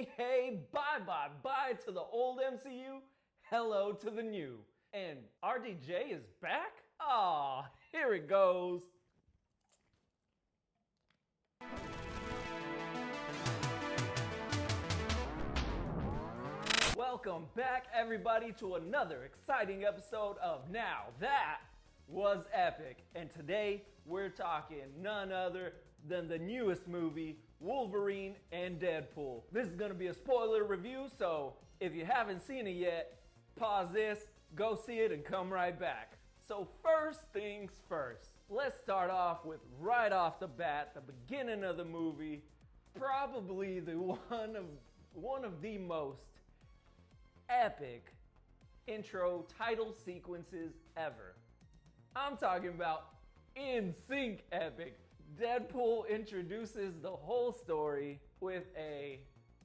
Hey, bye to the old MCU, hello to the new. And RDJ is back? Aw, here it goes. Welcome back, everybody, to another exciting episode of Now That Was Epic. And today we're talking none other than the newest movie, Wolverine and Deadpool. This is gonna be a spoiler review, so if you haven't seen it yet, pause this, go see it, and come right back. So first things first, let's start off with right off the bat, the beginning of the movie, probably one of the most epic intro title sequences ever. I'm talking about in sync epic. Deadpool introduces the whole story with a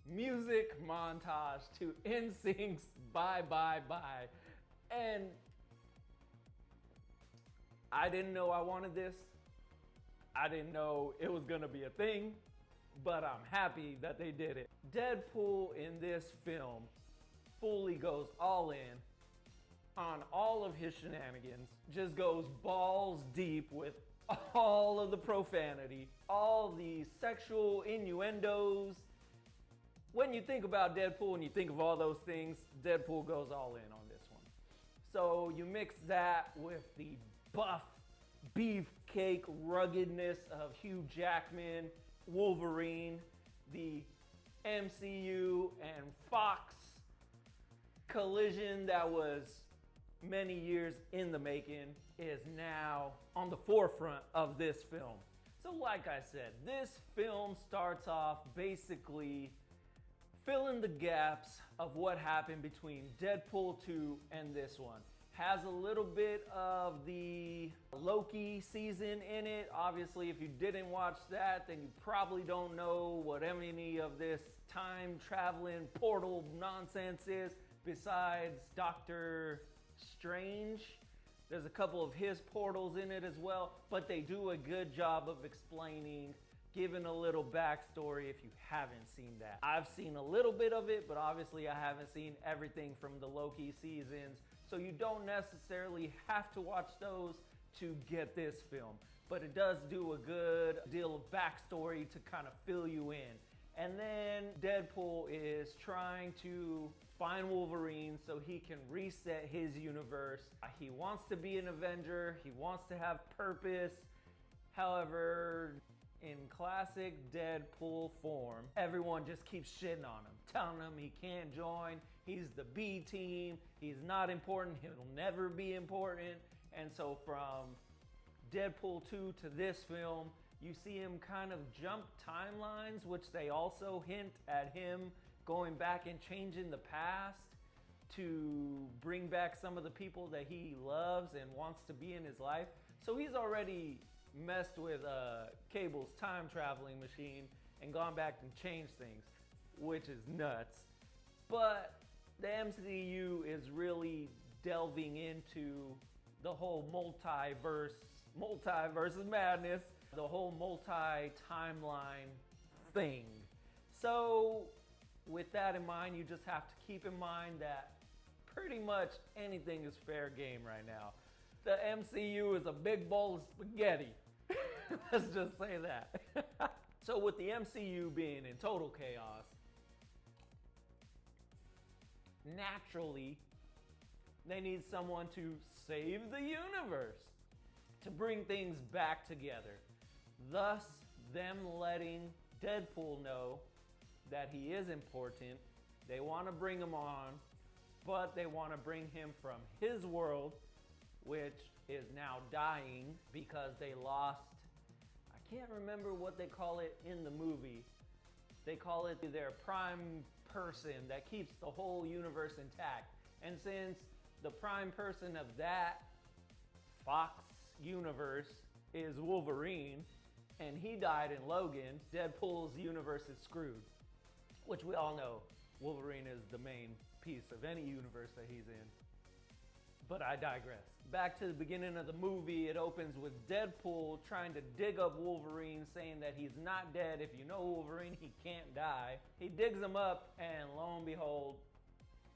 music montage to NSYNC's Bye Bye Bye. And I didn't know I wanted this. I didn't know it was gonna be a thing, but I'm happy that they did it. Deadpool in this film fully goes all in on all of his shenanigans, just goes balls deep with all of the profanity, all the sexual innuendos. When you think about Deadpool and you think of all those things, Deadpool goes all in on this one. So you mix that with the buff, beefcake ruggedness of Hugh Jackman, Wolverine, the MCU and Fox collision that was many years in the making is now on the forefront of this film. So like I said, this film starts off basically filling the gaps of what happened between Deadpool 2 and this one. Has a little bit of the Loki season in it. Obviously, if you didn't watch that, then you probably don't know what any of this time traveling portal nonsense is, besides Doctor Strange. There's a couple of his portals in it as well, but they do a good job of explaining, giving a little backstory if you haven't seen that. I've seen a little bit of it, but obviously I haven't seen everything from the Loki seasons, so you don't necessarily have to watch those to get this film. But it does do a good deal of backstory to kind of fill you in. And then Deadpool is trying to find Wolverine so he can reset his universe. He wants to be an Avenger, he wants to have purpose. However, in classic Deadpool form, everyone just keeps shitting on him, telling him he can't join, he's the B team, he's not important, he'll never be important. And so from Deadpool 2 to this film, you see him kind of jump timelines, which they also hint at him going back and changing the past to bring back some of the people that he loves and wants to be in his life. So he's already messed with Cable's time traveling machine and gone back and changed things, which is nuts. But the MCU is really delving into the whole multiverse madness, the whole multi-timeline thing. So with that in mind, you just have to keep in mind that pretty much anything is fair game right now. The MCU is a big bowl of spaghetti. Let's just say that. So with the MCU being in total chaos, naturally, they need someone to save the universe, to bring things back together. Thus, them letting Deadpool know that he is important. They want to bring him on, but they want to bring him from his world, which is now dying because they lost, I can't remember what they call it in the movie. They call it their prime person that keeps the whole universe intact. And since the prime person of that Fox universe is Wolverine, and he died in Logan, Deadpool's universe is screwed. Which we all know, Wolverine is the main piece of any universe that he's in. But I digress. Back to the beginning of the movie, it opens with Deadpool trying to dig up Wolverine, saying that he's not dead. If you know Wolverine, he can't die. He digs him up, and lo and behold,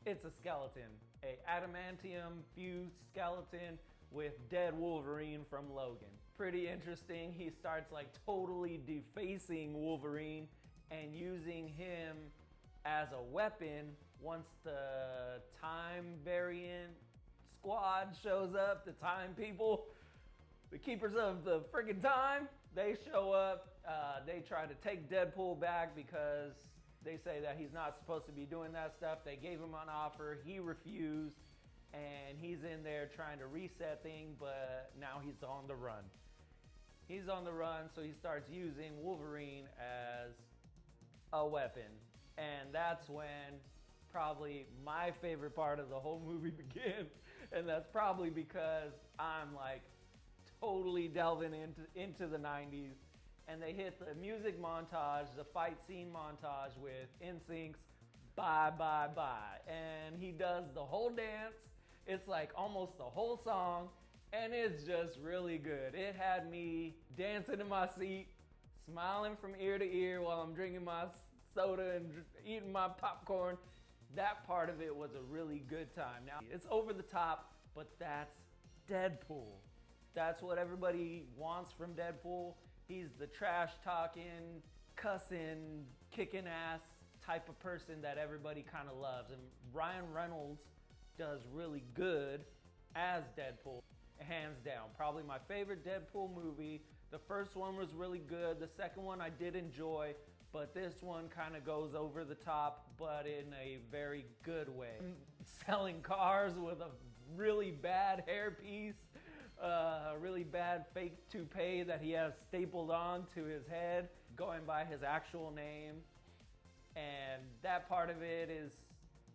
it's a skeleton. A adamantium fused skeleton with dead Wolverine from Logan. Pretty interesting. He starts like totally defacing Wolverine and using him as a weapon once the time variant squad shows up, the time people, the keepers of the friggin' time, they show up. They try to take Deadpool back because they say that he's not supposed to be doing that stuff. They gave him an offer, he refused, and he's in there trying to reset things, but now he's on the run. He's on the run, so he starts using Wolverine as a weapon. And that's when probably my favorite part of the whole movie begins. And that's probably because I'm like totally delving into the 90s. And they hit the music montage, the fight scene montage with NSYNC's Bye Bye Bye. And he does the whole dance. It's like almost the whole song. And it's just really good. It had me dancing in my seat, smiling from ear to ear while I'm drinking my soda and eating my popcorn. That part of it was a really good time. Now, it's over the top, but that's Deadpool. That's what everybody wants from Deadpool. He's the trash talking, cussing, kicking ass type of person that everybody kind of loves. And Ryan Reynolds does really good as Deadpool, hands down. Probably my favorite Deadpool movie. The first one was really good. The second one I did enjoy, but this one kind of goes over the top, but in a very good way. Selling cars with a really bad hairpiece, a really bad fake toupee that he has stapled on to his head, going by his actual name. And that part of it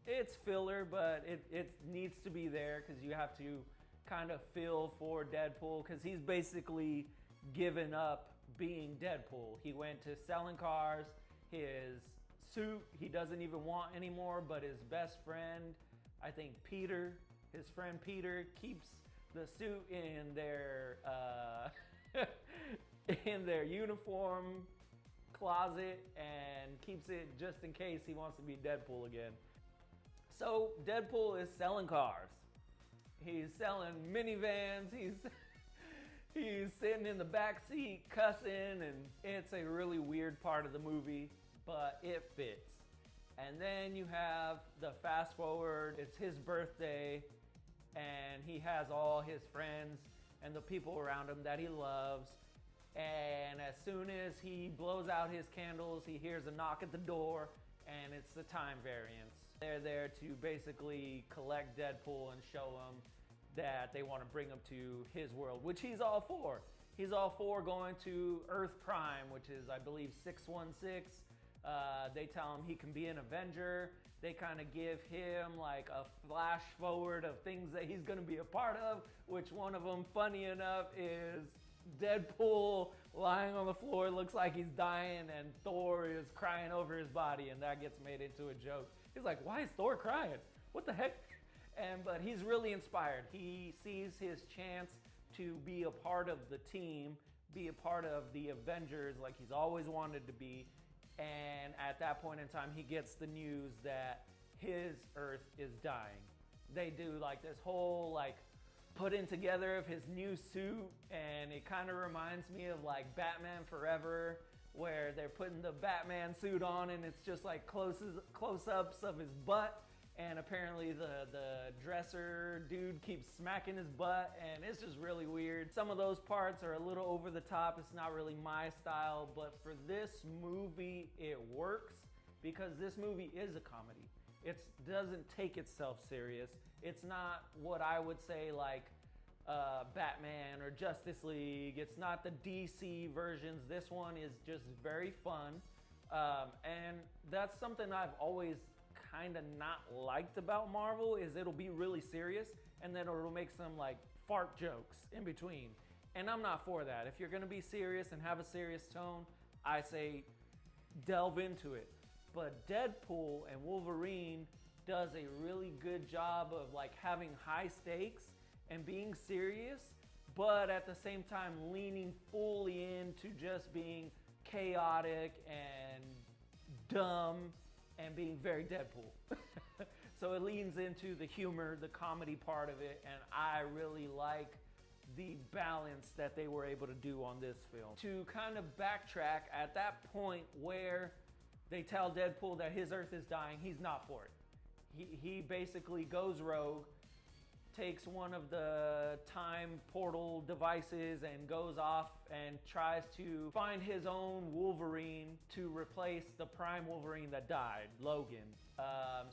it's filler, but it needs to be there because you have to kind of feel for Deadpool because he's basically given up being Deadpool. He went to selling cars. His suit he doesn't even want anymore, but his best friend, I think Peter, his friend Peter, keeps the suit in their in their uniform closet and keeps it just in case he wants to be Deadpool again. So Deadpool is selling cars. He's selling minivans. He's sitting in the back seat cussing, and it's a really weird part of the movie, but it fits. And then you have the fast forward. It's his birthday, and he has all his friends and the people around him that he loves. And as soon as he blows out his candles, he hears a knock at the door, and it's the time variants. They're there to basically collect Deadpool and show him that they want to bring him to his world, which he's all for. He's all for going to Earth Prime, which is, I believe, 616. They tell him he can be an Avenger. They kind of give him like a flash forward of things that he's going to be a part of, which one of them, funny enough, is Deadpool lying on the floor, looks like he's dying, and Thor is crying over his body, and that gets made into a joke. He's like, why is Thor crying? What the heck? But he's really inspired. He sees his chance to be a part of the team, be a part of the Avengers like he's always wanted to be. And at that point in time, he gets the news that his Earth is dying. They do like this whole like putting together of his new suit, and it kind of reminds me of like Batman Forever, where they're putting the Batman suit on and it's just like close-ups of his butt, and apparently the dresser dude keeps smacking his butt, and it's just really weird. Some of those parts are a little over the top. It's not really my style, but for this movie it works because this movie is a comedy. It doesn't take itself serious. It's not what I would say like Batman or Justice League. It's not the DC versions. This one is just very fun. And that's something I've always kind of not liked about Marvel, is it'll be really serious and then it'll make some like fart jokes in between. And I'm not for that. If you're gonna be serious and have a serious tone, I say delve into it. But Deadpool and Wolverine does a really good job of like having high stakes and being serious, but at the same time leaning fully into just being chaotic and dumb and being very Deadpool. So it leans into the humor, the comedy part of it, and I really like the balance that they were able to do on this film. To kind of backtrack, at that point where they tell Deadpool that his Earth is dying, he's not for it. He basically goes rogue, takes one of the time portal devices and goes off and tries to find his own Wolverine to replace the prime Wolverine that died, Logan.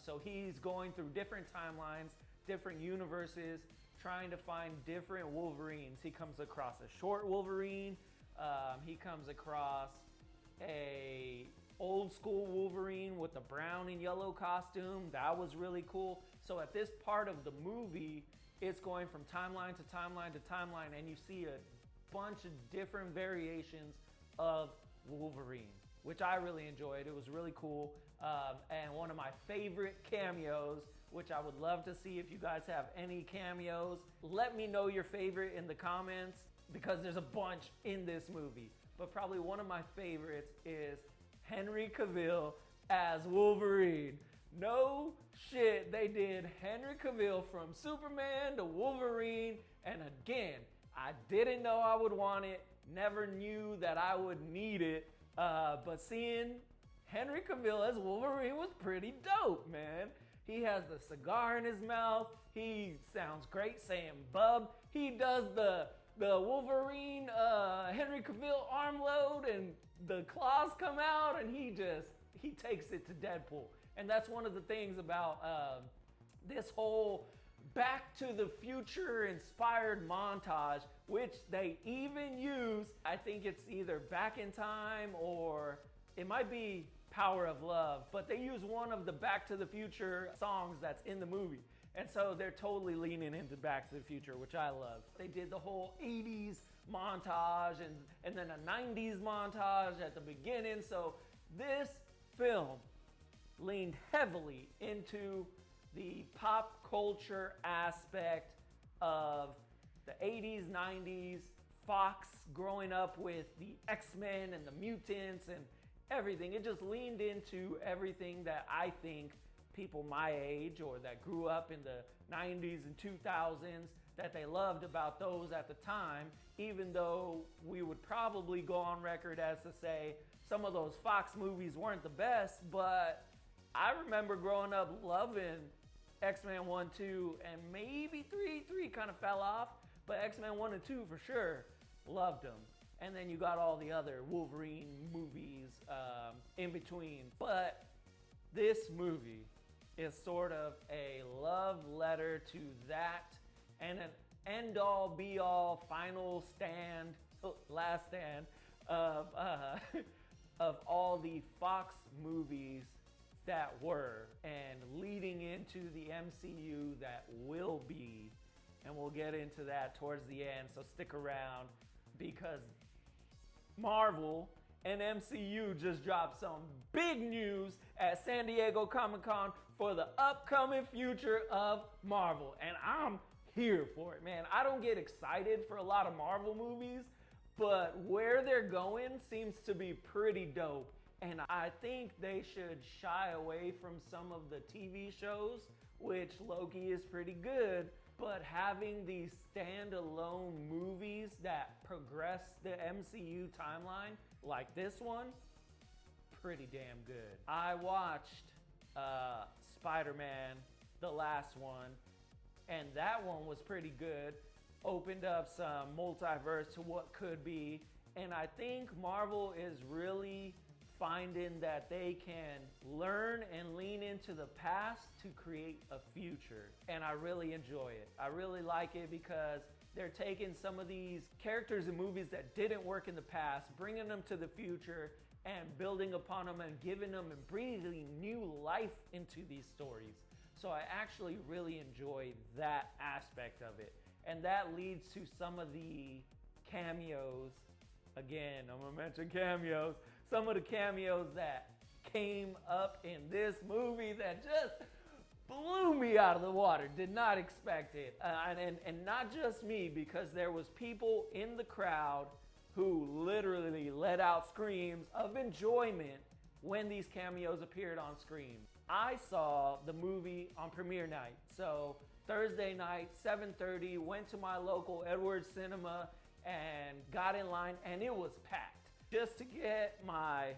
So he's going through different timelines, different universes, trying to find different Wolverines. He comes across a short Wolverine. He comes across a old school Wolverine with the brown and yellow costume. That was really cool. So at this part of the movie, it's going from timeline to timeline to timeline, and you see a bunch of different variations of Wolverine, which I really enjoyed. It was really cool. And one of my favorite cameos, which I would love to see if you guys have any cameos. Let me know your favorite in the comments, because there's a bunch in this movie. But probably one of my favorites is Henry Cavill as Wolverine. No shit, they did Henry Cavill from Superman to Wolverine, and again, I didn't know I would want it, never knew that I would need it, but seeing Henry Cavill as Wolverine was pretty dope, man. He has the cigar in his mouth, he sounds great saying bub, he does the Wolverine Henry Cavill arm load and the claws come out, and he takes it to Deadpool. And that's one of the things about this whole Back to the Future inspired montage, which they even use. I think it's either Back in Time or it might be Power of Love, but they use one of the Back to the Future songs that's in the movie. And so they're totally leaning into Back to the Future, which I love. They did the whole 80s montage and then a 90s montage at the beginning. So this film leaned heavily into the pop culture aspect of the 80s, 90s, Fox growing up with the X-Men and the mutants and everything. It just leaned into everything that I think people my age or that grew up in the 90s and 2000s that they loved about those at the time, even though we would probably go on record as to say some of those Fox movies weren't the best, but I remember growing up loving X-Men 1, 2, and maybe 3. 3 kind of fell off, but X-Men 1 and 2 for sure, loved them. And then you got all the other Wolverine movies in between. But this movie is sort of a love letter to that, and an end-all, be-all, final stand, last stand of all the Fox movies that were, and leading into the MCU that will be. And we'll get into that towards the end, so stick around, because Marvel and MCU just dropped some big news at San Diego Comic-Con for the upcoming future of Marvel. And I'm here for it, man. I don't get excited for a lot of Marvel movies, but where they're going seems to be pretty dope. And I think they should shy away from some of the TV shows, which Loki is pretty good, but having these standalone movies that progress the MCU timeline, like this one, pretty damn good. I watched Spider-Man, the last one, and that one was pretty good. Opened up some multiverse to what could be, and I think Marvel is really finding that they can learn and lean into the past to create a future. And I really enjoy it. I really like it because they're taking some of these characters in movies that didn't work in the past, bringing them to the future and building upon them and giving them and breathing new life into these stories. So I actually really enjoy that aspect of it. And that leads to some of the cameos. Again, I'm gonna mention cameos. Some of the cameos that came up in this movie that just blew me out of the water. Did not expect it. And not just me, because there was people in the crowd who literally let out screams of enjoyment when these cameos appeared on screen. I saw the movie on premiere night. So Thursday night, 7:30, went to my local Edwards Cinema and got in line, and it was packed. Just to get my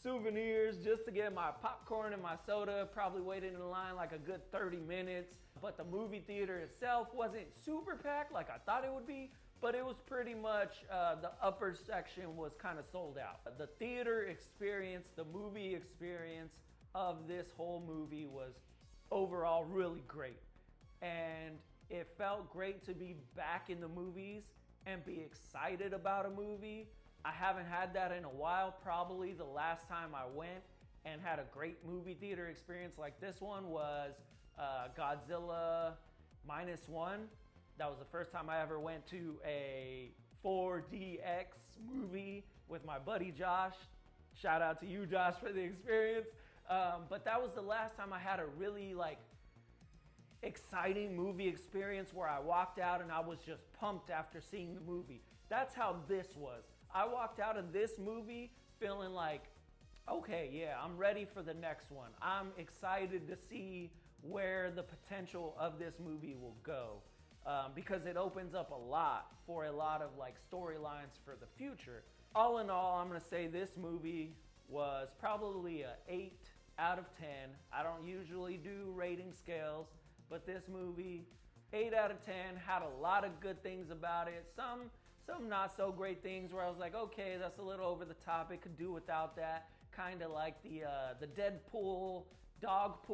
souvenirs, just to get my popcorn and my soda, probably waited in line like a good 30 minutes. But the movie theater itself wasn't super packed like I thought it would be, but it was pretty much, the upper section was kind of sold out. The theater experience, the movie experience of this whole movie was overall really great. And it felt great to be back in the movies and be excited about a movie. I haven't had that in a while. Probably the last time I went and had a great movie theater experience like this one was Godzilla -1. That was the first time I ever went to a 4DX movie with my buddy Josh. Shout out to you, Josh, for the experience. But that was the last time I had a really exciting movie experience where I walked out and I was just pumped after seeing the movie. That's how this was. I walked out of this movie feeling like, okay, yeah, I'm ready for the next one. I'm excited to see where the potential of this movie will go. Because it opens up a lot for a lot of storylines for the future. All in all, I'm gonna say this movie was probably a 8 out of 10. I don't usually do rating scales, but this movie, 8 out of 10, had a lot of good things about it. Some not so great things where I was like, okay, that's a little over the top. It could do without that. Kind of like the Deadpool, dog,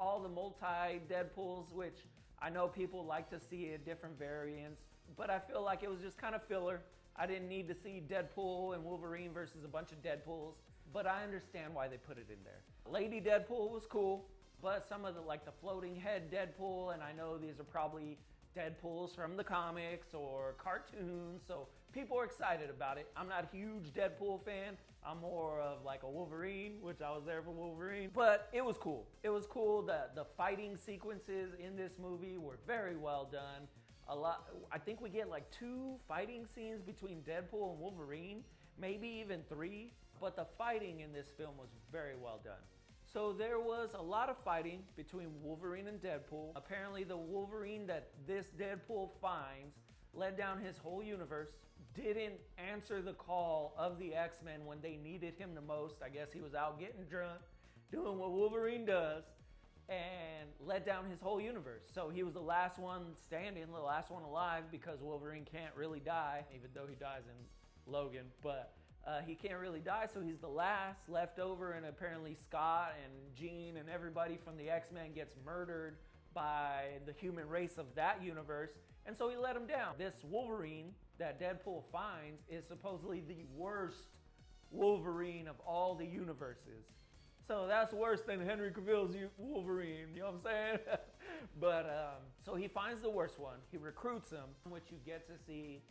all the multi-Deadpools, which I know people like to see a different variants, but I feel like it was just kind of filler. I didn't need to see Deadpool and Wolverine versus a bunch of Deadpools, but I understand why they put it in there. Lady Deadpool was cool, but some of the floating head Deadpool, and I know these are probably Deadpools from the comics or cartoons, so people are excited about it. I'm not a huge Deadpool fan. I'm more of a Wolverine, which I was there for Wolverine, but it was cool. It was cool that the fighting sequences in this movie were very well done. I think we get 2 fighting scenes between Deadpool and Wolverine, maybe even 3, but the fighting in this film was very well done. So there was a lot of fighting between Wolverine and Deadpool. Apparently the Wolverine that this Deadpool finds led down his whole universe, didn't answer the call of the X-Men when they needed him the most. I guess he was out getting drunk, doing what Wolverine does, and let down his whole universe. So he was the last one standing, the last one alive, because Wolverine can't really die, even though he dies in Logan, but he can't really die, so he's the last left over, and apparently Scott and Jean and everybody from the X-Men gets murdered by the human race of that universe, and so he let him down. This Wolverine that Deadpool finds is supposedly the worst Wolverine of all the universes. So that's worse than Henry Cavill's Wolverine, you know what I'm saying? But, so he finds the worst one. He recruits him, in which you get to see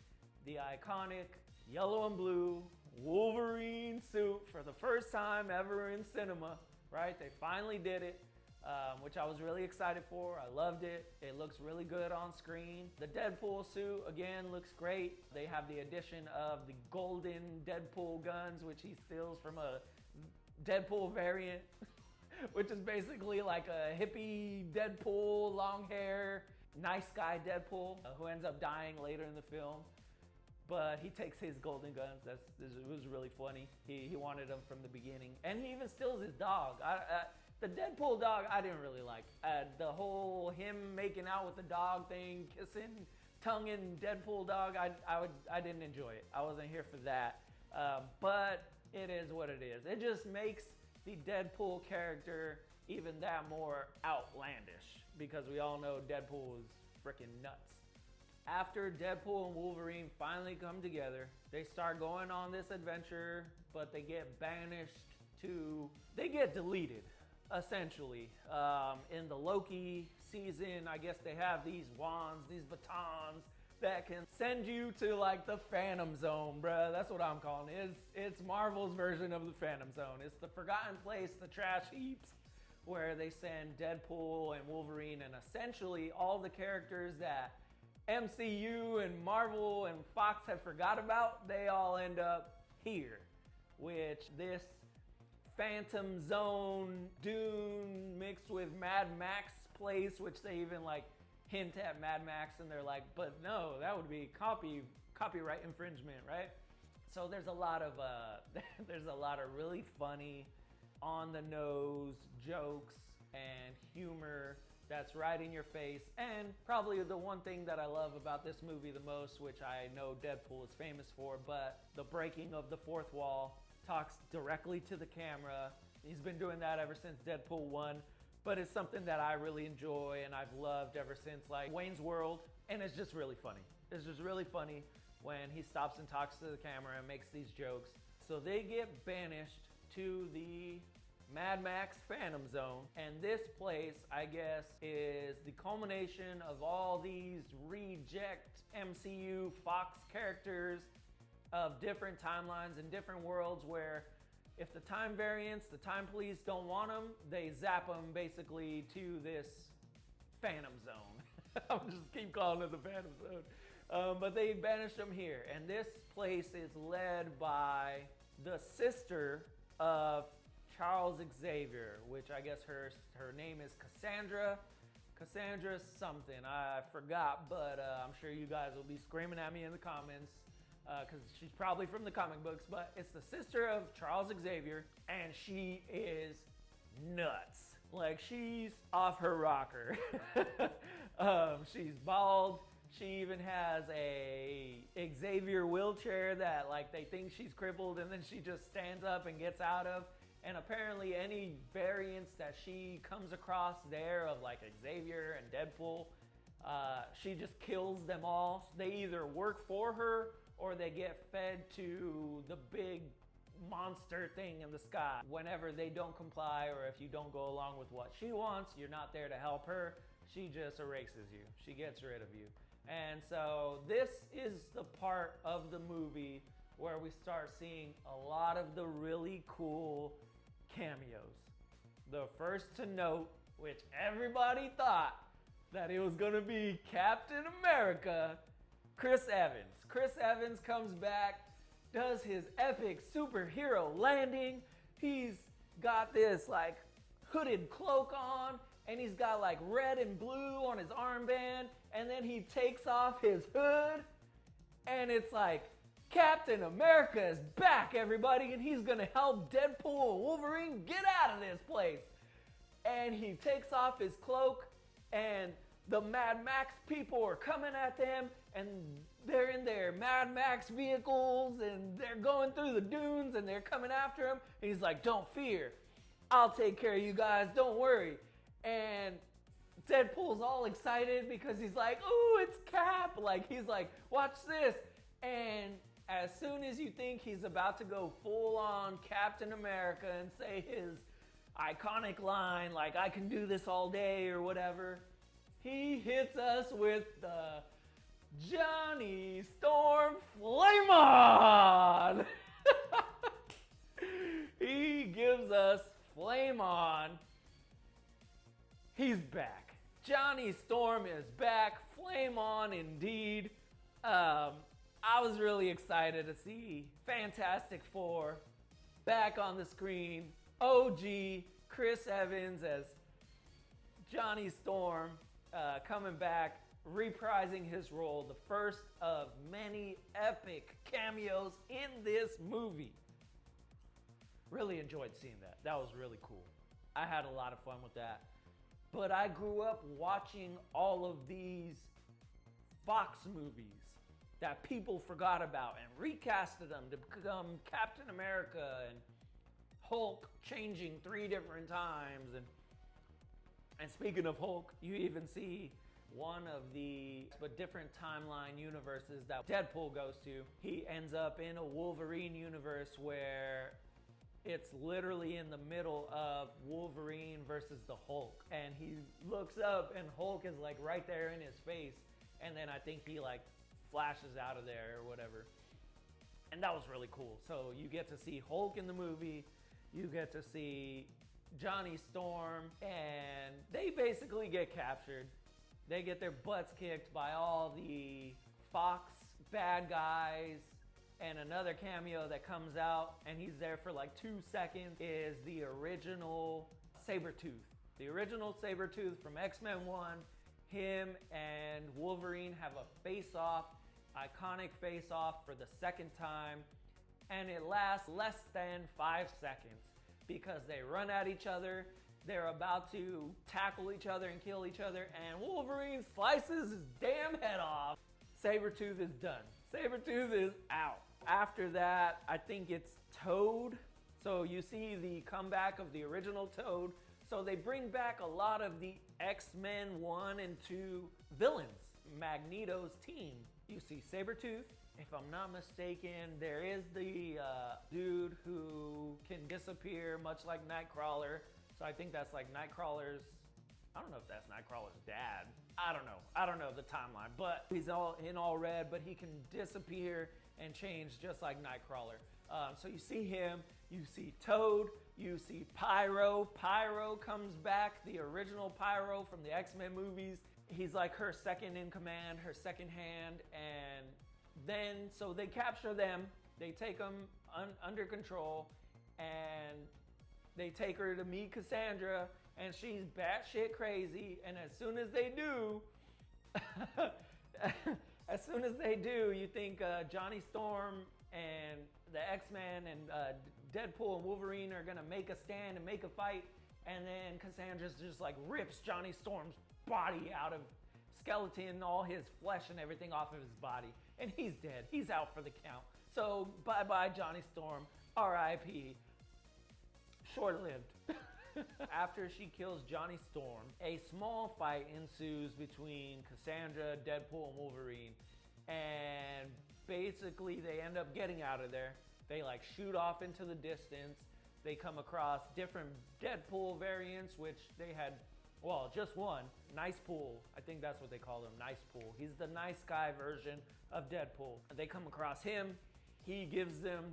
the iconic yellow and blue Wolverine suit for the first time ever in cinema, right? They finally did it, which I was really excited for. I loved it. It looks really good on screen. The Deadpool suit, again, looks great. They have the addition of the golden Deadpool guns, which he steals from a Deadpool variant, which is basically like a hippie Deadpool, long hair, nice guy Deadpool, who ends up dying later in the film. But he takes his golden guns. It was really funny. He wanted them from the beginning. And he even steals his dog. The Deadpool dog, I didn't really like. The whole him making out with the dog thing, kissing, tonguing Deadpool dog, I didn't enjoy it. I wasn't here for that. But it is what it is. It just makes the Deadpool character even that more outlandish, because we all know Deadpool is freaking nuts. After Deadpool and Wolverine finally come together, they start going on this adventure, but they get banished they get deleted, essentially. In the Loki season, I guess they have these wands, these batons, that can send you to the Phantom Zone, bruh. That's what I'm calling it. It's Marvel's version of the Phantom Zone. It's the forgotten place, the trash heaps, where they send Deadpool and Wolverine and essentially all the characters that MCU and Marvel and Fox have forgot about, they all end up here, which this Phantom Zone, Dune mixed with Mad Max place, which they even like hint at Mad Max, and they're like, but no, that would be copyright infringement, right? So there's a lot of really funny, on the nose jokes and humor that's right in your face. And probably the one thing that I love about this movie the most, which I know Deadpool is famous for, but the breaking of the fourth wall, talks directly to the camera. He's been doing that ever since Deadpool 1, but it's something that I really enjoy and I've loved ever since like Wayne's World, and it's just really funny. It's just really funny when he stops and talks to the camera and makes these jokes. So they get banished to the Mad Max Phantom Zone, and this place, I guess, is the culmination of all these reject MCU Fox characters of different timelines and different worlds, where if the time variants, the time police don't want them, they zap them basically to this Phantom Zone. I'll just keep calling it the Phantom Zone. But they banished them here, and this place is led by the sister of Charles Xavier, which I guess her name is Cassandra something. I forgot, but I'm sure you guys will be screaming at me in the comments because she's probably from the comic books, but it's the sister of Charles Xavier, and she is nuts. Like, she's off her rocker. She's bald. She even has a Xavier wheelchair that like they think she's crippled, and then she just stands up and gets out of. And apparently any variants that she comes across there of like Xavier and Deadpool, she just kills them all. They either work for her or they get fed to the big monster thing in the sky. Whenever they don't comply, or if you don't go along with what she wants, you're not there to help her. She just erases you. She gets rid of you. And so this is the part of the movie where we start seeing a lot of the really cool cameos. The first to note, which everybody thought that it was gonna be Captain America, Chris Evans. Chris Evans comes back, does his epic superhero landing. He's got this like hooded cloak on, and he's got like red and blue on his armband, and then he takes off his hood, and it's like, Captain America is back, everybody, and he's gonna help Deadpool and Wolverine get out of this place. And he takes off his cloak, and the Mad Max people are coming at them, and they're in their Mad Max vehicles, and they're going through the dunes, and they're coming after him. And he's like, don't fear, I'll take care of you guys, don't worry. And Deadpool's all excited because he's like, ooh, it's Cap. Like, he's like, watch this. And as soon as you think he's about to go full on Captain America and say his iconic line, like, I can do this all day or whatever, he hits us with the Johnny Storm Flame On. He gives us Flame On. He's back. Johnny Storm is back. Flame on indeed. I was really excited to see Fantastic Four back on the screen. OG Chris Evans as Johnny Storm coming back, reprising his role, the first of many epic cameos in this movie. Really enjoyed seeing that. That was really cool. I had a lot of fun with that. But I grew up watching all of these Fox movies that people forgot about and recasted them to become Captain America and Hulk, changing 3 different times. And speaking of Hulk, you even see one of the different timeline universes that Deadpool goes to. He ends up in a Wolverine universe where it's literally in the middle of Wolverine versus the Hulk. And he looks up and Hulk is like right there in his face. And then I think he like flashes out of there or whatever. And that was really cool. So you get to see Hulk in the movie. You get to see Johnny Storm, and they basically get captured. They get their butts kicked by all the Fox bad guys. And another cameo that comes out, and he's there for like 2 seconds, is the original Sabretooth. The original Sabretooth from X-Men 1. Him and Wolverine have a face-off, iconic face-off for the second time. And it lasts less than 5 seconds because they run at each other. They're about to tackle each other and kill each other, and Wolverine slices his damn head off. Sabretooth is done. Sabretooth is out. After that, I think it's Toad. So you see the comeback of the original Toad. So they bring back a lot of the X-Men 1 and 2 villains, Magneto's team. You see Sabretooth. If I'm not mistaken, there is the dude who can disappear much like Nightcrawler. So I think that's like Nightcrawler's, I don't know if that's Nightcrawler's dad. I don't know the timeline, but he's all in all red, but he can disappear and change just like Nightcrawler. So you see him, you see Toad, you see Pyro. Pyro comes back, the original Pyro from the X-Men movies. He's like her second in command, her second hand, and then, so they capture them, they take them under control, and they take her to meet Cassandra, and she's batshit crazy, and as soon as they do, you think Johnny Storm and the X-Men and Deadpool and Wolverine are gonna make a stand and make a fight, and then Cassandra's just like rips Johnny Storm's body out of skeleton, all his flesh and everything off of his body, and he's dead. He's out for the count. So bye-bye Johnny Storm, R.I.P. Short-lived. After she kills Johnny Storm, a small fight ensues between Cassandra, Deadpool, and Wolverine, and basically they end up getting out of there. They like shoot off into the distance. They come across different Deadpool variants, which they had, well, just one, Nice Pool. I think that's what they call him, Nice Pool. He's the nice guy version of Deadpool. They come across him. He gives them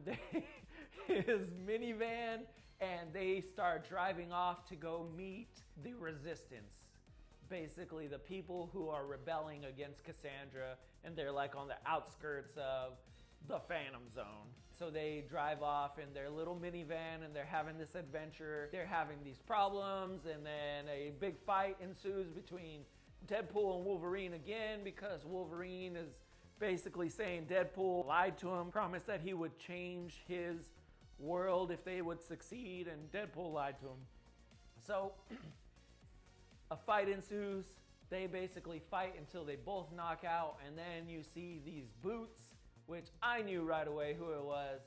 his minivan, and they start driving off to go meet the Resistance. Basically, the people who are rebelling against Cassandra, and they're like on the outskirts of the Phantom Zone. So they drive off in their little minivan, and they're having this adventure. They're having these problems, and then a big fight ensues between Deadpool and Wolverine again, because Wolverine is basically saying Deadpool lied to him, promised that he would change his world if they would succeed, and Deadpool lied to him. So a fight ensues. They basically fight until they both knock out, and then you see these boots, which I knew right away who it was,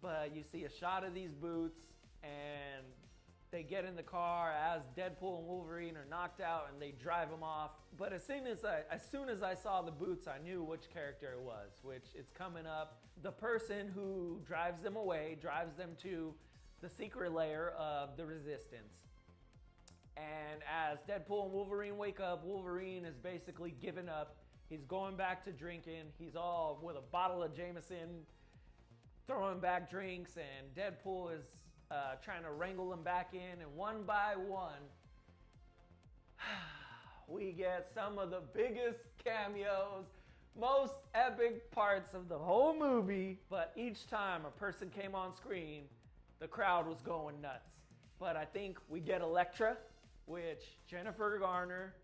but you see a shot of these boots, and they get in the car as Deadpool and Wolverine are knocked out, and they drive them off. But as soon as I saw the boots, I knew which character it was, which it's coming up. The person who drives them away, drives them to the secret lair of the Resistance. And as Deadpool and Wolverine wake up, Wolverine is basically given up. He's going back to drinking. He's all with a bottle of Jameson, throwing back drinks, and Deadpool is trying to wrangle him back in. And one by one, we get some of the biggest cameos, most epic parts of the whole movie. But each time a person came on screen, the crowd was going nuts. But I think we get Elektra, which Jennifer Garner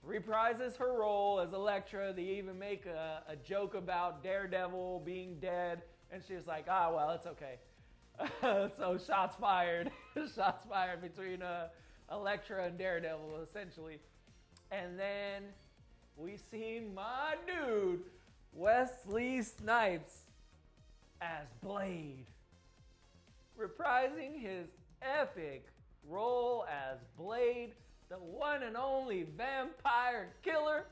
reprises her role as Elektra. They even make a joke about Daredevil being dead, and she's like, well, it's okay. So shots fired. Shots fired between Elektra and Daredevil, essentially. And then we see my dude, Wesley Snipes, as Blade, reprising his epic role as Blade, the one and only vampire killer.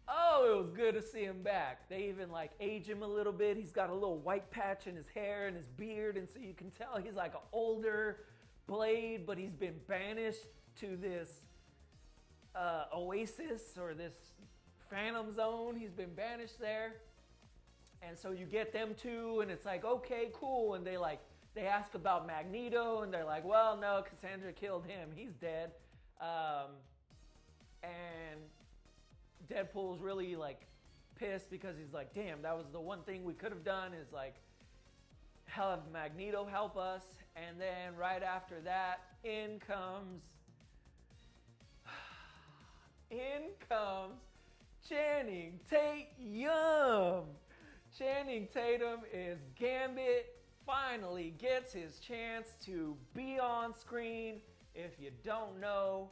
Oh, it was good to see him back. They even like age him a little bit. He's got a little white patch in his hair and his beard, and so you can tell he's like an older Blade, but he's been banished to this oasis or this Phantom Zone. He's been banished there. And so you get them too, and it's like, okay, cool. And they They ask about Magneto, and they're like, well, no, Cassandra killed him. He's dead. And Deadpool's really like pissed because he's like, damn, that was the one thing we could have done, is like have Magneto help us. And then right after that, in comes Channing Tatum. Channing Tatum is Gambit, finally gets his chance to be on screen. If you don't know,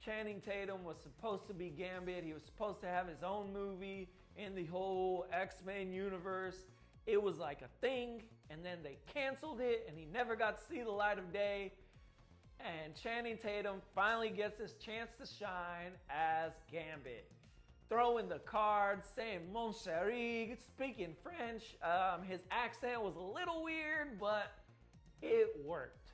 Channing Tatum was supposed to be Gambit. He was supposed to have his own movie in the whole X-Men universe. It was like a thing, and then they canceled it, and he never got to see the light of day. And Channing Tatum finally gets his chance to shine as Gambit. Throwing the cards, saying Mon chéri, speaking French. His accent was a little weird, but it worked.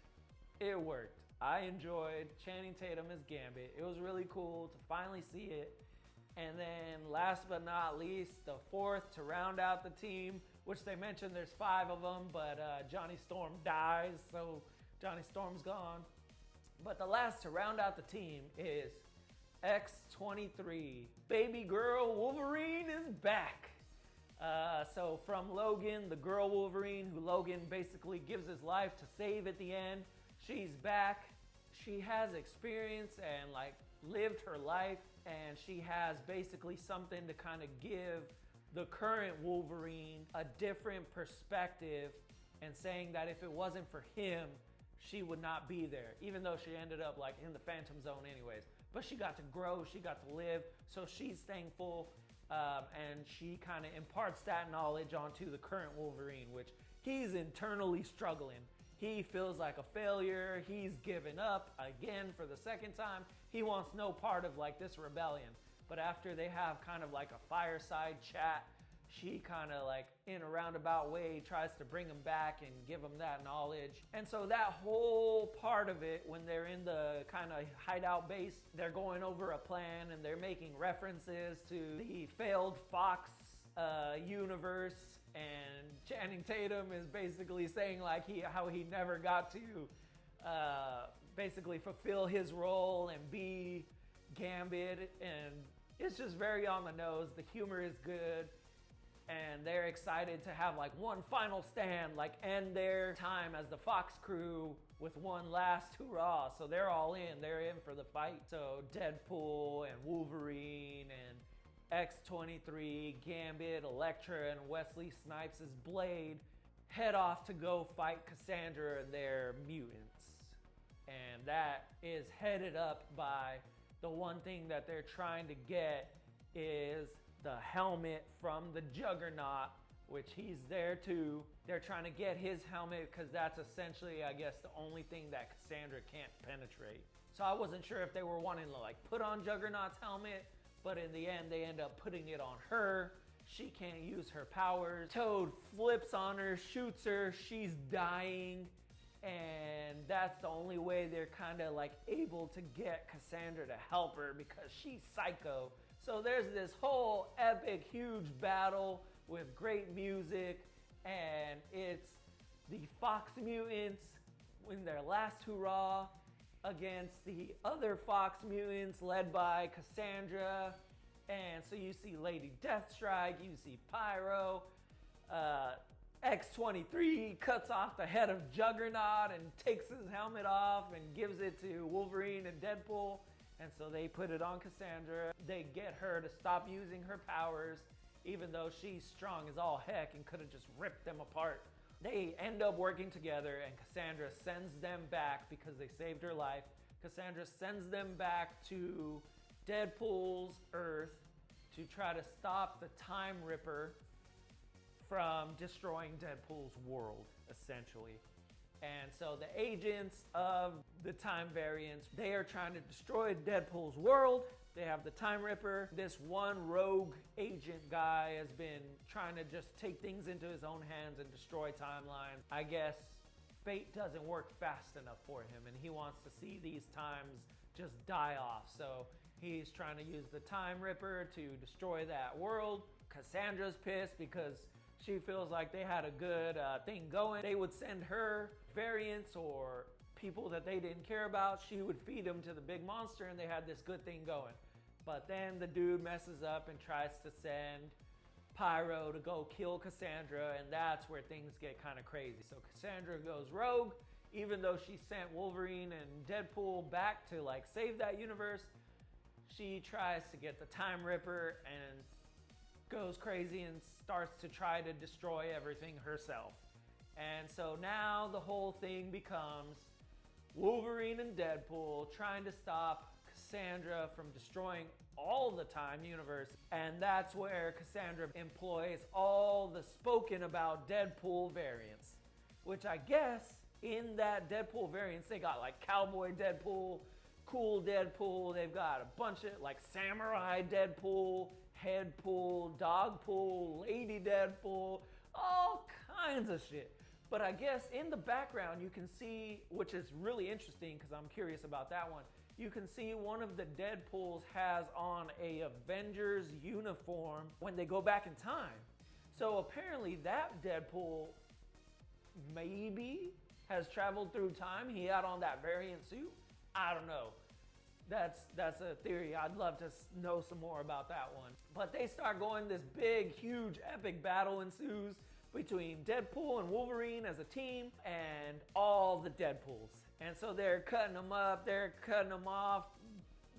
It worked. I enjoyed Channing Tatum as Gambit. It was really cool to finally see it. And then last but not least, the fourth to round out the team, which they mentioned there's 5 of them, but Johnny Storm dies, so Johnny Storm's gone. But the last to round out the team is X-23. Baby girl Wolverine is back. So from Logan, the girl Wolverine, who Logan basically gives his life to save at the end, she's back. She has experience and like lived her life, and she has basically something to kind of give the current Wolverine a different perspective, and saying that if it wasn't for him, she would not be there, even though she ended up like in the Phantom Zone anyways. But she got to grow, she got to live, so she's thankful, and she kind of imparts that knowledge onto the current Wolverine, which he's internally struggling. He feels like a failure. He's given up again for the second time. He wants no part of like this rebellion. But after they have kind of like a fireside chat, she kind of like in a roundabout way tries to bring him back and give him that knowledge. And so that whole part of it, when they're in the kind of hideout base, they're going over a plan and they're making references to the failed Fox universe. And Channing Tatum is basically saying like how he never got to basically fulfill his role and be Gambit. And it's just very on the nose. The humor is good. And they're excited to have like one final stand, like end their time as the Fox crew with one last hurrah. So they're all in. They're in for the fight. So Deadpool and Wolverine and X-23, Gambit, Elektra, and Wesley Snipes' Blade head off to go fight Cassandra and their mutants. And that is headed up by the one thing that they're trying to get is the helmet from the Juggernaut, which he's there too. They're trying to get his helmet because that's essentially, I guess, the only thing that Cassandra can't penetrate. So I wasn't sure if they were wanting to like put on Juggernaut's helmet, but in the end they end up putting it on her. She can't use her powers. Toad flips on her, shoots her, she's dying, and that's the only way they're kind of like able to get Cassandra to help her because she's psycho. So there's this whole epic, huge battle with great music, and it's the Fox mutants in their last hurrah against the other Fox mutants led by Cassandra. And so you see Lady Deathstrike, you see Pyro, X-23 cuts off the head of Juggernaut and takes his helmet off and gives it to Wolverine and Deadpool. And so they put it on Cassandra. They get her to stop using her powers, even though she's strong as all heck and could have just ripped them apart. They end up working together, and Cassandra sends them back because they saved her life. Cassandra sends them back to Deadpool's Earth to try to stop the Time Ripper from destroying Deadpool's world, essentially. And so the agents of the Time Variants, they are trying to destroy Deadpool's world. They have the Time Ripper. This one rogue agent guy has been trying to just take things into his own hands and destroy timelines. I guess fate doesn't work fast enough for him, and he wants to see these times just die off. So he's trying to use the Time Ripper to destroy that world. Cassandra's pissed because She feels like they had a good thing going. They would send her variants or people that they didn't care about. She would feed them to the big monster and they had this good thing going. But then the dude messes up and tries to send Pyro to go kill Cassandra, and that's where things get kind of crazy. So Cassandra goes rogue, even though she sent Wolverine and Deadpool back to like save that universe. She tries to get the Time Ripper and goes crazy and starts to try to destroy everything herself. And so now the whole thing becomes Wolverine and Deadpool trying to stop Cassandra from destroying all the time universe. And that's where Cassandra employs all the spoken about Deadpool variants, which I guess in that Deadpool variants, they got like Cowboy Deadpool, Cool Deadpool, they've got a bunch of like Samurai Deadpool, Headpool, Dogpool, Lady Deadpool, all kinds of shit. But I guess in the background you can see, which is really interesting because I'm curious about that one, you can see one of the Deadpools has on a Avengers uniform when they go back in time. So apparently that Deadpool maybe has traveled through time. He had on that variant suit. I don't know. That's a theory. I'd love to know some more about that one. But they start going, this big, huge, epic battle ensues between Deadpool and Wolverine as a team and all the Deadpools. And so they're cutting them up, they're cutting them off,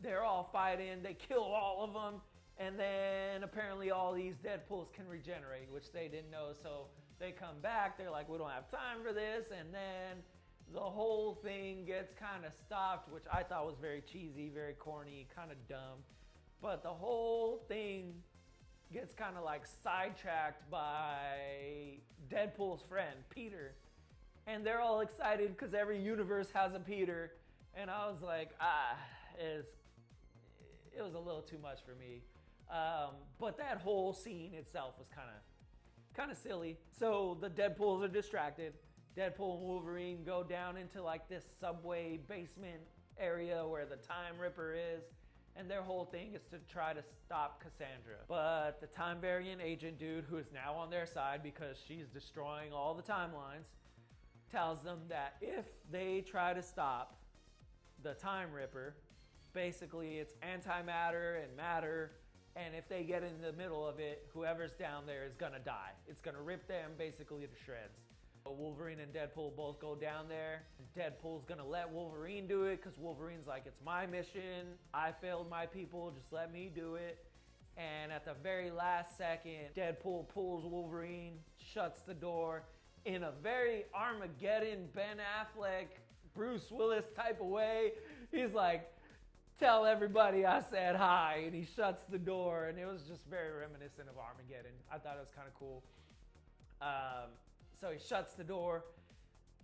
they're all fighting, they kill all of them, and then apparently all these Deadpools can regenerate, which they didn't know. So they come back, they're like, we don't have time for this, and then the whole thing gets kind of stopped, which I thought was very cheesy, very corny, kind of dumb. But the whole thing gets kind of like sidetracked by Deadpool's friend, Peter. And they're all excited because every universe has a Peter. And I was like, it was a little too much for me. But that whole scene itself was kind of silly. So the Deadpools are distracted. Deadpool and Wolverine go down into like this subway basement area where the Time Ripper is. And their whole thing is to try to stop Cassandra. But the time variant agent dude, who is now on their side because she's destroying all the timelines, tells them that if they try to stop the Time Ripper, basically it's antimatter and matter, and if they get in the middle of it, whoever's down there is gonna die. It's gonna rip them basically to shreds. Wolverine and Deadpool both go down there. Deadpool's gonna let Wolverine do it because Wolverine's like, it's my mission, I failed my people, just let me do it. And at the very last second, Deadpool pulls Wolverine, shuts the door in a very Armageddon, Ben Affleck, Bruce Willis type of way. He's like, tell everybody I said hi, and he shuts the door, and it was just very reminiscent of Armageddon. I thought it was kind of cool. So he shuts the door.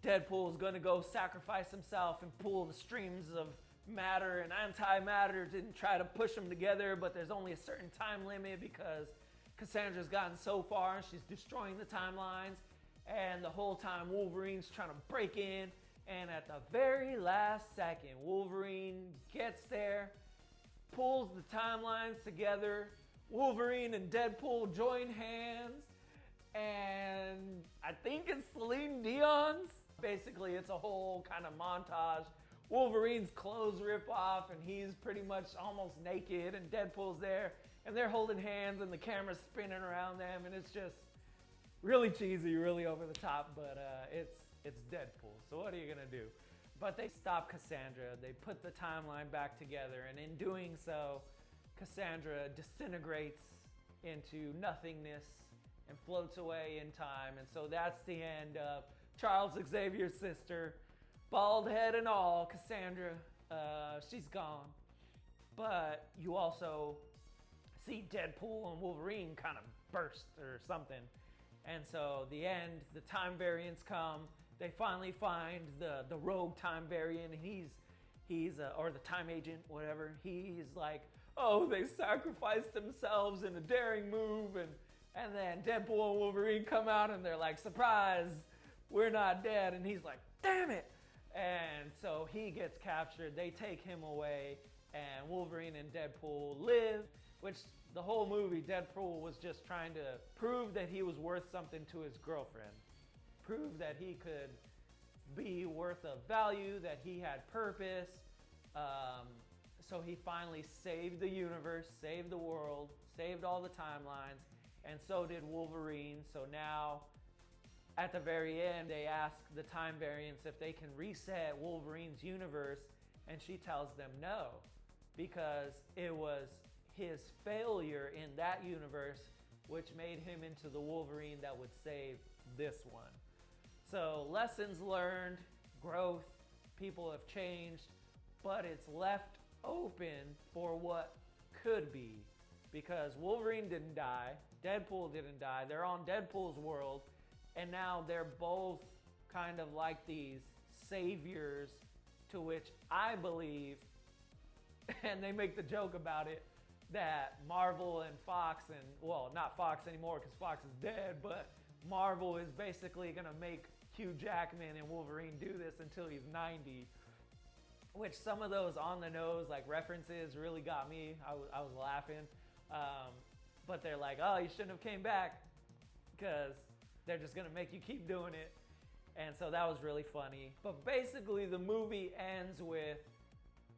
Deadpool's gonna go sacrifice himself and pull the streams of matter and antimatter to try to push them together, but there's only a certain time limit because Cassandra's gotten so far and she's destroying the timelines, and the whole time Wolverine's trying to break in, and at the very last second, Wolverine gets there, pulls the timelines together, Wolverine and Deadpool join hands, and I think it's Celine Dion's. Basically, it's a whole kind of montage. Wolverine's clothes rip off and he's pretty much almost naked, and Deadpool's there and they're holding hands and the camera's spinning around them, and it's just really cheesy, really over the top, but it's Deadpool, so what are you gonna do? But they stop Cassandra, they put the timeline back together, and in doing so, Cassandra disintegrates into nothingness and floats away in time. And so that's the end of Charles Xavier's sister, bald head and all, Cassandra. She's gone. But you also see Deadpool and Wolverine kind of burst or something. And so the end, the time variants come. They finally find the rogue time variant. He's or the time agent, whatever. He's like, oh, they sacrificed themselves in a daring move, and then Deadpool and Wolverine come out and they're like, surprise, we're not dead. And he's like, damn it. And so he gets captured. They take him away, and Wolverine and Deadpool live, which the whole movie, Deadpool was just trying to prove that he was worth something to his girlfriend. Prove that he could be worth of value, that he had purpose. So he finally saved the universe, saved the world, saved all the timelines, and so did Wolverine. So now, at the very end, they ask the time variants if they can reset Wolverine's universe, and she tells them no, because it was his failure in that universe which made him into the Wolverine that would save this one. So lessons learned, growth, people have changed, but it's left open for what could be, because Wolverine didn't die, Deadpool didn't die, they're on Deadpool's world, and now they're both kind of like these saviors, to which I believe, and they make the joke about it, that Marvel and Fox, and well, not Fox anymore because Fox is dead, but Marvel is basically going to make Hugh Jackman and Wolverine do this until he's 90, which some of those on the nose like references really got me. I was laughing, but they're like, oh, you shouldn't have came back, because they're just going to make you keep doing it. And so that was really funny. But basically the movie ends with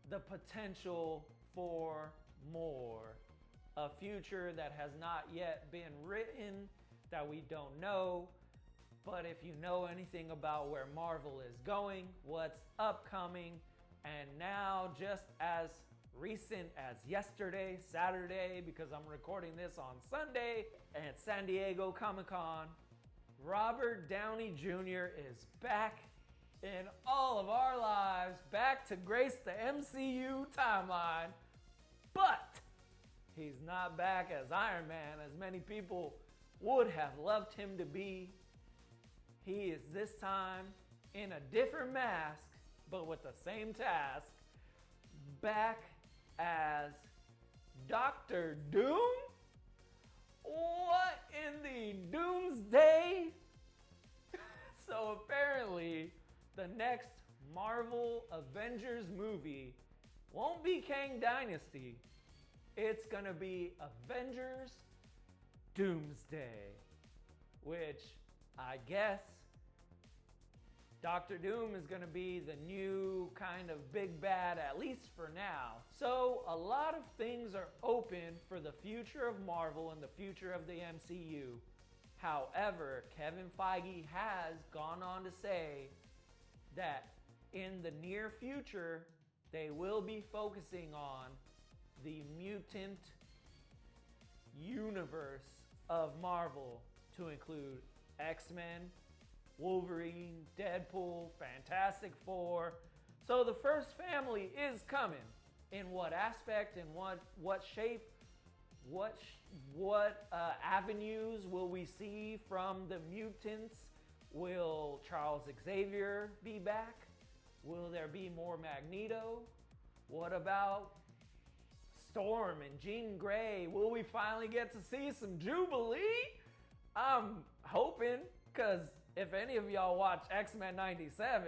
the potential for more. A future that has not yet been written, that we don't know. But if you know anything about where Marvel is going, what's upcoming, and now just as recent as yesterday, Saturday, because I'm recording this on Sunday, at San Diego Comic-Con, Robert Downey Jr. is back in all of our lives, back to grace the MCU timeline, but he's not back as Iron Man, as many people would have loved him to be. He is this time in a different mask, but with the same task, back as Dr. Doom? What in the doomsday? So apparently, the next Marvel Avengers movie won't be Kang Dynasty. It's gonna be Avengers Doomsday, which I guess Dr. Doom is gonna be the new kind of big bad, at least for now. So a lot of things are open for the future of Marvel and the future of the MCU. However, Kevin Feige has gone on to say that in the near future, they will be focusing on the mutant universe of Marvel, to include X-Men, Wolverine, Deadpool, Fantastic Four. So the first family is coming. In what aspect, in what shape, what avenues will we see from the mutants? Will Charles Xavier be back? Will there be more Magneto? What about Storm and Jean Grey? Will we finally get to see some Jubilee? I'm hoping, because if any of y'all watch X-Men 97,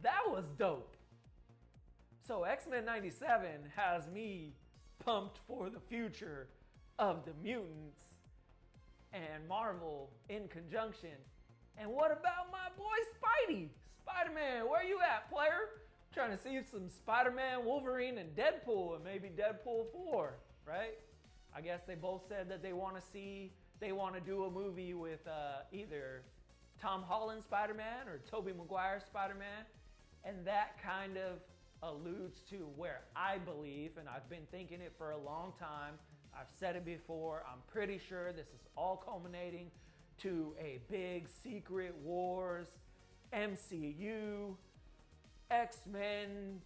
that was dope. So X-Men 97 has me pumped for the future of the mutants and Marvel in conjunction. And what about my boy Spidey? Spider-Man, where you at, player? Trying to see some Spider-Man, Wolverine, and Deadpool, and maybe Deadpool 4, right? I guess they both said that they want to do a movie with either Tom Holland Spider-Man or Tobey Maguire Spider-Man, and that kind of alludes to where I believe, and I've been thinking it for a long time, I've said it before, I'm pretty sure this is all culminating to a big Secret Wars, MCU, X-Men,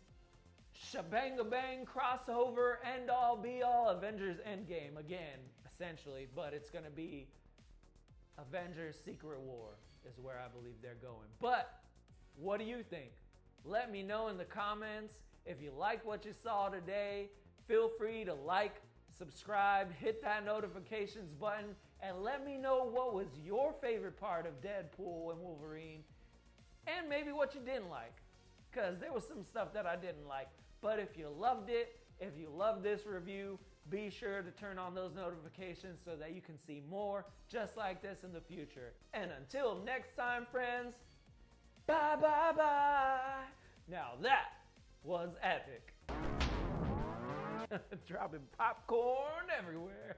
shebang-a-bang crossover, end-all be-all Avengers Endgame again, essentially, but it's going to be Avengers Secret War is where I believe they're going. But what do you think? Let me know in the comments. If you like what you saw today, feel free to like, subscribe, hit that notifications button, and let me know what was your favorite part of Deadpool and Wolverine. and maybe what you didn't like, because there was some stuff that I didn't like. But if you loved it, if you love this review, be sure to turn on those notifications so that you can see more just like this in the future. And until next time, friends, bye bye bye. Now that was epic. Dropping popcorn everywhere.